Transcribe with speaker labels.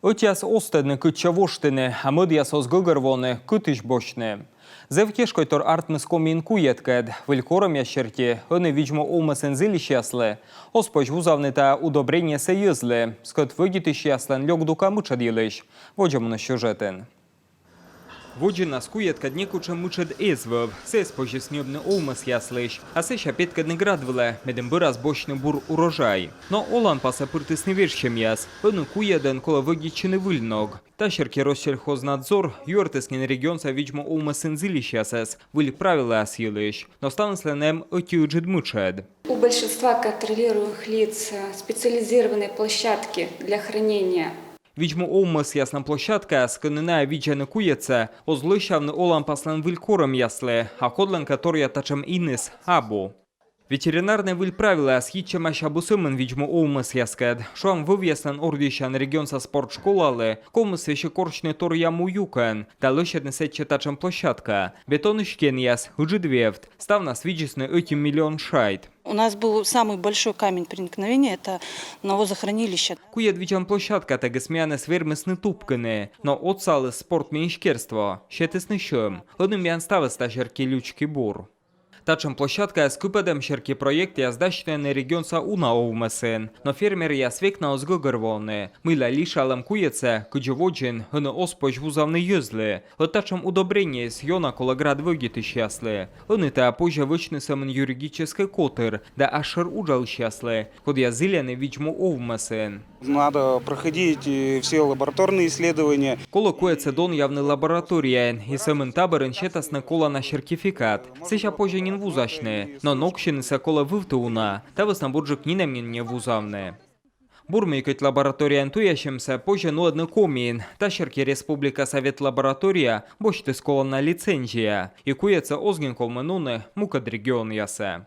Speaker 1: Ötjäs ostedne kütçavoştene, amödjäsos găgărvone kütüşboşne. Zevkешкойтор артмыс комин куеткед, вылькором ящерти, öne виджмо олмасын зилищяслы, оспоч вузавныта удобрение союзлы, скот выгитышяслен лёгдука мычадилыш. Воджамыны сюжетен. Воджина скуєтка днікуча мучед езвов, се спожеснюбне олмас яслиш, а се шапетка не градвле, медем бираз бочний бур урожай. Но олан паса пыртис не віршем яс, önu куєден кола вигічини вильног. Ташерки Россельхознадзор, юртескен регионса видимо олмасын зилищасес, выль правила асилыш, но станысленем отюджид мучед.
Speaker 2: У большинства контролируемых лиц специализированные площадки для хранения.
Speaker 1: Видимо, олмас ясна площадка, сконена виджаны куеца, озлышавны олан паслан вылькором ясле, а кодлен которая тачем инес абу. Ветеринарные выль правила асхитчем ашабусымын видимо олмас яскед, шуам вывьясlan ордищан регионса спортшколалы, комыс вещекорчный тор яму юкен, та лышедны сетче тачем площадка, бетонышкен яс, уджидвевт, став нас виджесны 1 миллион шайт.
Speaker 3: У нас был самый большой камень преткновения, это навозохранилище.
Speaker 1: Кует виджан площадка тега смяны свермысны тупканы, но отсалы спорт министерство, щетысны шем, одним ян ставы стажерки лючки бур. Тачем площадка с купедем шерки проект я сдащенный регионса уна овмесен, но фермер я свекна озгогорвоны. Мыла лишалем куеце, куджеводжин, хны оспоч вузавны юзлы. Тачем удобрение с йона колоград выгиты счастли. Он это позже вычны самын юридический котыр, да ашер уджал счастли, код я зеленый видимо овмесен.
Speaker 4: Надо проходить все лабораторные исследования.
Speaker 1: Коло куеце дон явны лаборатория, и самын таборын щетасны кола на сертификат. Сеща позже не вузашне, но нокщинися кола вивтуна, та веснабуджик нінемін не вузавне. Бурмейкать лаборатория антуящимся позже но одно комин, ташерки Республика Совет лаборатория, бочты скола на лицензия, и куеца озгин колменуны мукад регион ясе.